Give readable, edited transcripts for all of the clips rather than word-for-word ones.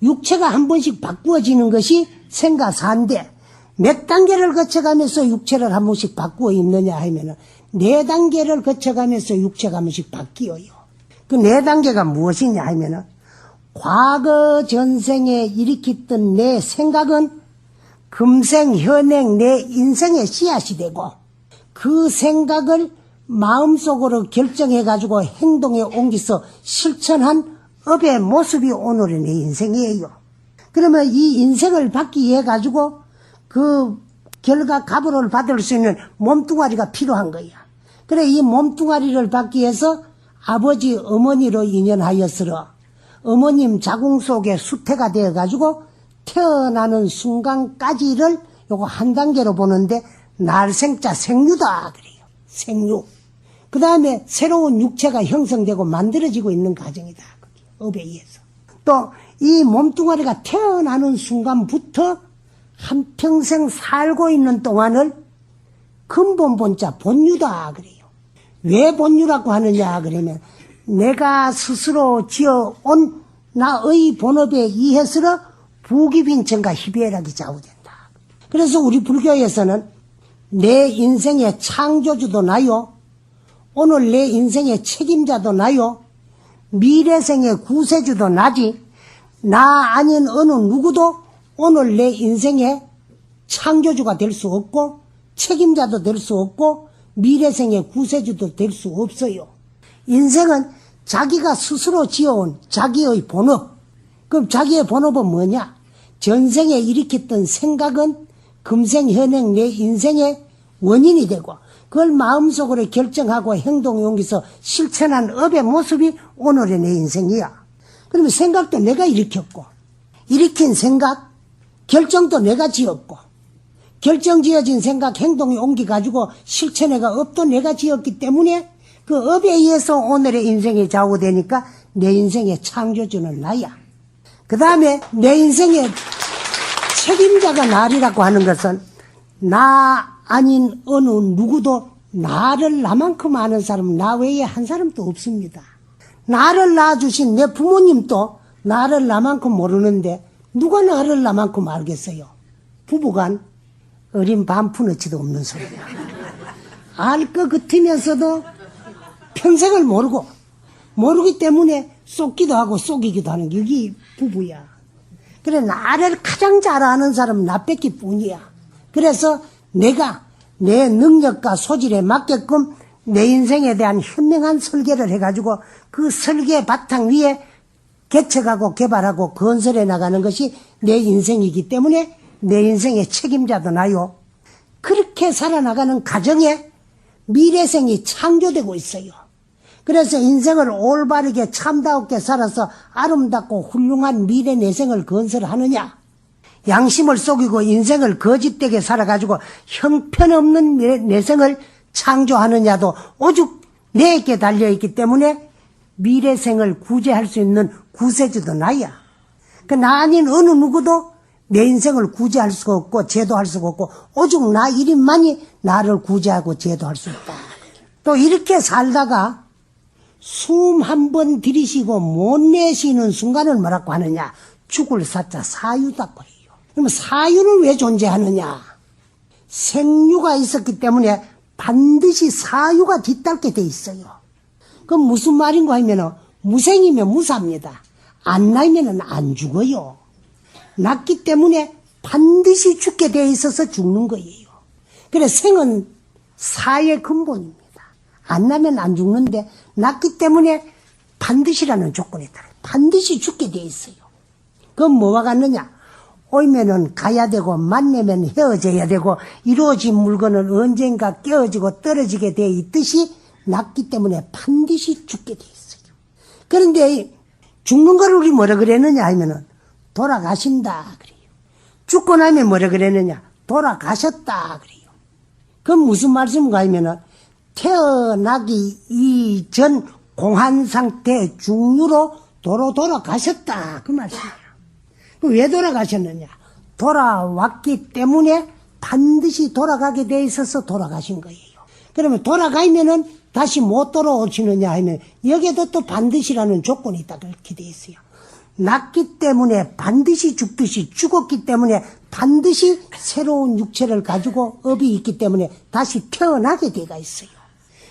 육체가 한 번씩 바꾸어지는 것이 생가사인데 몇 단계를 거쳐가면서 육체를 한 번씩 바꾸어 입느냐 하면은 4단계를 거쳐가면서 육체가 한 번씩 바뀌어요. 그 4단계가 무엇이냐 하면은 과거 전생에 일으켰던 내 생각은 금생 현행 내 인생의 씨앗이 되고 그 생각을 마음속으로 결정해가지고 행동에 옮겨서 실천한 업의 모습이 오늘의 내 인생이에요. 그러면 이 인생을 받기 위해 가지고 그 결과 값을 받을 수 있는 몸뚱아리가 필요한 거야. 그래 이 몸뚱아리를 받기 위해서 아버지 어머니로 인연하였으러 어머님 자궁 속에 수태가 되어 가지고 태어나는 순간까지를 요거 한 단계로 보는데 날생자 생류다 그래요. 생류. 그 다음에 새로운 육체가 형성되고 만들어지고 있는 과정이다. 업에 의해서. 또 이 몸뚱아리가 태어나는 순간부터 한평생 살고 있는 동안을 근본 본자 본유다 그래요. 왜 본유라고 하느냐 그러면 내가 스스로 지어온 나의 본업에 의해서 부기빈천과 희비애락이 좌우된다. 그래서 우리 불교에서는 내 인생의 창조주도 나요. 오늘 내 인생의 책임자도 나요. 미래생의 구세주도 나지. 나 아닌 어느 누구도 오늘 내 인생의 창조주가 될 수 없고 책임자도 될 수 없고 미래생의 구세주도 될 수 없어요. 인생은 자기가 스스로 지어온 자기의 본업. 그럼 자기의 본업은 뭐냐? 전생에 일으켰던 생각은 금생 현행 내 인생의 원인이 되고 그걸 마음속으로 결정하고 행동에 옮겨서 실천한 업의 모습이 오늘의 내 인생이야. 그러면 생각도 내가 일으켰고 일으킨 생각, 결정도 내가 지었고 결정 지어진 생각, 행동에 옮겨가지고 실천해가 업도 내가 지었기 때문에 그 업에 의해서 오늘의 인생이 좌우되니까 내 인생의 창조주는 나야. 그 다음에 내 인생의 책임자가 나리라고 하는 것은 나 아닌 어느 누구도 나를 나만큼 아는 사람은 나 외에 한 사람도 없습니다. 나를 낳아주신 내 부모님도 나를 나만큼 모르는데 누가 나를 나만큼 알겠어요? 부부간 어린 반푼어치도 없는 소리야. 알 것 같으면서도 평생을 모르기 때문에 속기도 하고 속이기도 하는 게 이게 부부야. 그래 나를 가장 잘 아는 사람은 나 뺏기 뿐이야. 그래서 내가 내 능력과 소질에 맞게끔 내 인생에 대한 현명한 설계를 해가지고 그 설계 바탕 위에 개척하고 개발하고 건설해 나가는 것이 내 인생이기 때문에 내 인생의 책임자도 나요. 그렇게 살아나가는 과정에 미래생이 창조되고 있어요. 그래서 인생을 올바르게 참다웠게 살아서 아름답고 훌륭한 미래 내생을 건설하느냐, 양심을 속이고 인생을 거짓되게 살아가지고 형편없는 내생을 창조하느냐도 오직 내게 달려있기 때문에 미래생을 구제할 수 있는 구세주도 나야. 그 나 아닌 어느 누구도 내 인생을 구제할 수가 없고 제도할 수가 없고 오직 나 이름만이 나를 구제하고 제도할 수 있다. 또 이렇게 살다가 숨 한 번 들이쉬고 못 내쉬는 순간을 뭐라고 하느냐? 죽을 사자 사유다고 해요. 그러면 사유는 왜 존재하느냐? 생유가 있었기 때문에 반드시 사유가 뒤따르게 돼 있어요. 그럼 무슨 말인가 하면 무생이면 무사입니다. 안 나면 안 죽어요. 낳기 때문에 반드시 죽게 돼 있어서 죽는 거예요. 그래 생은 사의 근본입니다. 안 나면 안 죽는데 낳기 때문에 반드시라는 조건에 따라 반드시 죽게 돼 있어요. 그건 뭐와 같느냐? 오면은 가야 되고 만나면 헤어져야 되고 이루어진 물건은 언젠가 깨어지고 떨어지게 돼 있듯이 낳기 때문에 반드시 죽게 돼 있어요. 그런데 죽는 걸 우리 뭐라 그랬느냐 하면은 돌아가신다 그래요. 죽고 나면 뭐라 그랬느냐? 돌아가셨다 그래요. 그건 무슨 말씀인가 하면은 태어나기 이전 공한 상태 중류로 도로 돌아가셨다 그 말씀이에요. 왜 돌아가셨느냐? 돌아왔기 때문에 반드시 돌아가게 돼 있어서 돌아가신 거예요. 그러면 돌아가면은 다시 못 돌아오시느냐 하면 여기에도 또 반드시라는 조건이 있다 그렇게 돼 있어요. 낳기 때문에 반드시 죽듯이, 죽었기 때문에 반드시 새로운 육체를 가지고 업이 있기 때문에 다시 태어나게 돼가 있어요.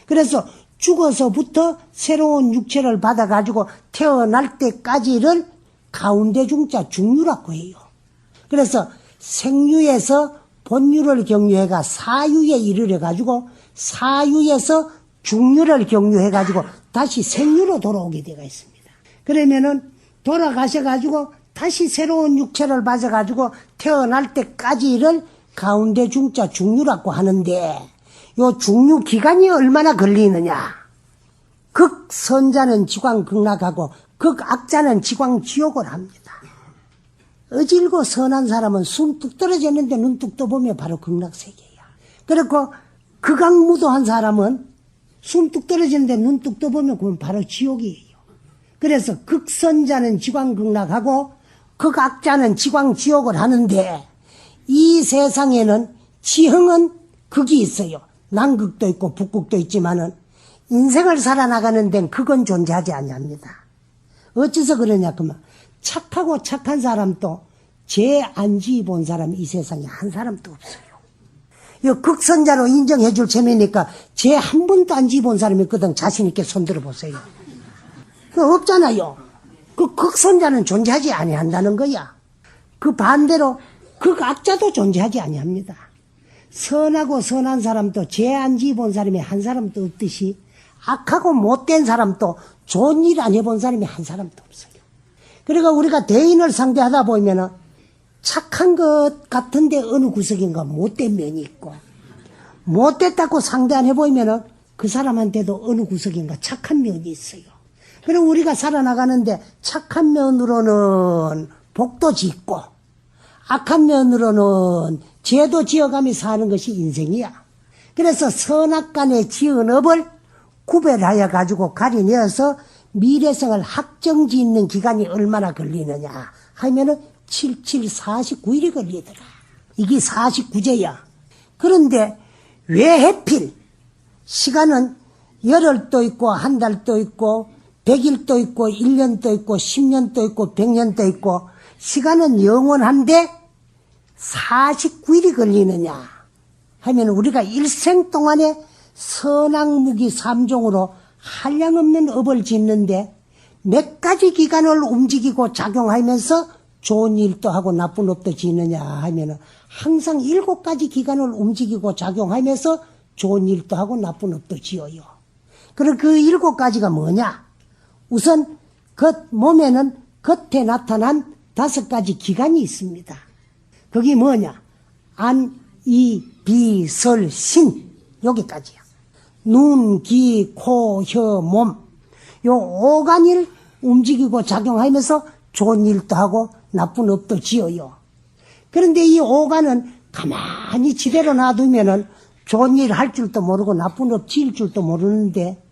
그래서 죽어서부터 새로운 육체를 받아가지고 태어날 때까지를 가운데 중자 중유라고 해요. 그래서 생유에서 본유를 경유해가 사유에 이르러가지고 사유에서 중유를 경유해가지고 다시 생유로 돌아오게 되어 있습니다. 그러면은 돌아가셔가지고 다시 새로운 육체를 받아가지고 태어날 때까지를 가운데 중자 중유라고 하는데, 요 중유 기간이 얼마나 걸리느냐. 극선자는 지광 극락하고 극악자는 지광 지옥을 합니다. 어질고 선한 사람은 숨 뚝 떨어졌는데 눈 뚝 떠보면 바로 극락세계야. 그렇고 극악무도한 사람은 숨 뚝 떨어지는데 눈 뚝 떠보면 그건 바로 지옥이에요. 그래서 극선자는 지광 극락하고 극악자는 지광 지옥을 하는데, 이 세상에는 지형은 극이 있어요. 남극도 있고 북극도 있지만은 인생을 살아나가는 데는 극은 존재하지 아니합니다. 어째서 그러냐 그러면 착하고 착한 사람도 죄 안 지어 본 사람이 이 세상에 한 사람도 없어요. 이 극선자로 인정해 줄 셈이니까 죄 한 번도 안 지어 본 사람이 있거든. 자신 있게 손들어 보세요. 그 없잖아요. 그 극선자는 존재하지 아니한다는 거야. 그 반대로 극악자도 존재하지 아니합니다. 선하고 선한 사람도 죄 안 지어 본 사람이 한 사람도 없듯이 악하고 못된 사람도 좋은 일 안 해본 사람이 한 사람도 없어요. 그러니까 우리가 대인을 상대하다 보면은 착한 것 같은데 어느 구석인가 못된 면이 있고, 못됐다고 상대 안 해보면은 그 사람한테도 어느 구석인가 착한 면이 있어요. 그리고 우리가 살아나가는데 착한 면으로는 복도 짓고 악한 면으로는 죄도 지어가며 사는 것이 인생이야. 그래서 선악간의 지은 업을 구별하여 가지고 가려내어서 미래생을 확정짓는 기간이 얼마나 걸리느냐 하면은 49일이 걸리더라. 이게 49제야. 그런데 왜 해필 시간은 열흘도 있고 한 달도 있고 100일도 있고 1년도 있고 10년도 있고 100년도 있고 시간은 영원한데 49일이 걸리느냐 하면, 우리가 일생 동안에 선악무기 3종으로 한량없는 업을 짓는데 몇 가지 기간을 움직이고 작용하면서 좋은 일도 하고 나쁜 업도 짓느냐 하면은 항상 7가지 기간을 움직이고 작용하면서 좋은 일도 하고 나쁜 업도 지어요. 그럼 그 7가지가 뭐냐? 우선 겉 몸에는 겉에 나타난 5가지 기간이 있습니다. 그게 뭐냐? 안, 이, 비, 설, 신, 여기까지야. 눈, 귀, 코, 혀, 몸, 요 5간을 움직이고 작용하면서 좋은 일도 하고 나쁜 업도 지어요. 그런데 이 5간은 가만히 지대로 놔두면은 좋은 일 할 줄도 모르고 나쁜 업 지을 줄도 모르는데,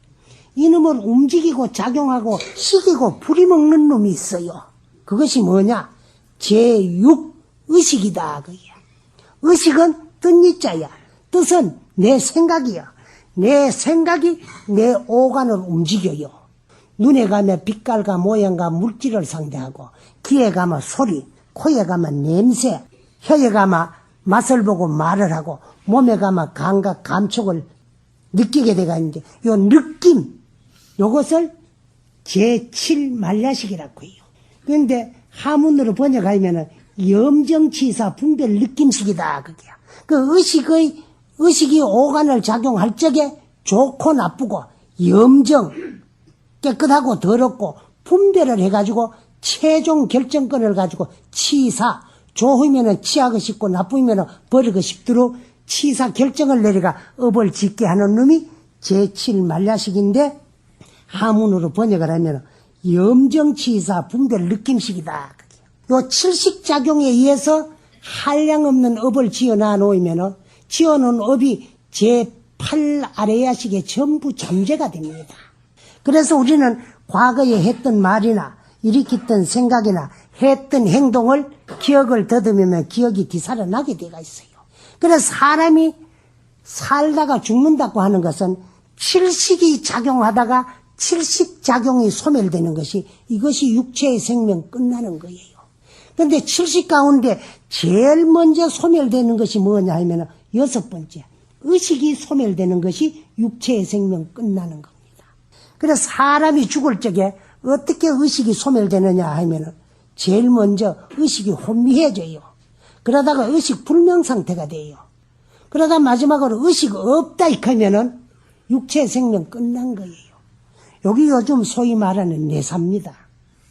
이놈을 움직이고 작용하고 시키고 부리먹는 놈이 있어요. 그것이 뭐냐? 제6의식이다. 그게. 의식은 뜻니자야. 뜻은 내 생각이야. 내 생각이 내 5간을 움직여요. 눈에 가면 빛깔과 모양과 물질을 상대하고, 귀에 가면 소리, 코에 가면 냄새, 혀에 가면 맛을 보고 말을 하고, 몸에 가면 감각, 감촉을 느끼게 돼가 있는데, 요 느낌, 요것을 제7만야식이라고 해요. 그런데 하문으로 번역하면은 염정치사 분별 느낌식이다. 그게야. 그 의식이 5간을 작용할 적에 좋고 나쁘고 염정, 깨끗하고 더럽고 분별을 해가지고 최종 결정권을 가지고 치사, 좋으면은 치하고 싶고 나쁘면은 버리고 싶도록 치사 결정을 내려가 업을 짓게 하는 놈이 제7만야식인데, 하문으로 번역을 하면 염정치사 분별 느낌식이다. 요 칠식작용에 의해서 한량없는 업을 지어놔 놓으면 지어놓은 업이 제8아레야식에 전부 잠재가 됩니다. 그래서 우리는 과거에 했던 말이나 일으켰던 생각이나 했던 행동을 기억을 더듬으면 기억이 되살아나게 되어 있어요. 그래서 사람이 살다가 죽는다고 하는 것은 칠식이 작용하다가 칠식작용이 소멸되는 것이 이것이 육체의 생명 끝나는 거예요. 그런데 칠식 가운데 제일 먼저 소멸되는 것이 뭐냐 하면 6번째 의식이 소멸되는 것이 육체의 생명 끝나는 겁니다. 그래서 사람이 죽을 적에 어떻게 의식이 소멸되느냐 하면 제일 먼저 의식이 혼미해져요. 그러다가 의식 불명 상태가 돼요. 그러다 마지막으로 의식 없다 하면은 육체의 생명 끝난 거예요. 여기 요즘 소위 말하는 내사입니다.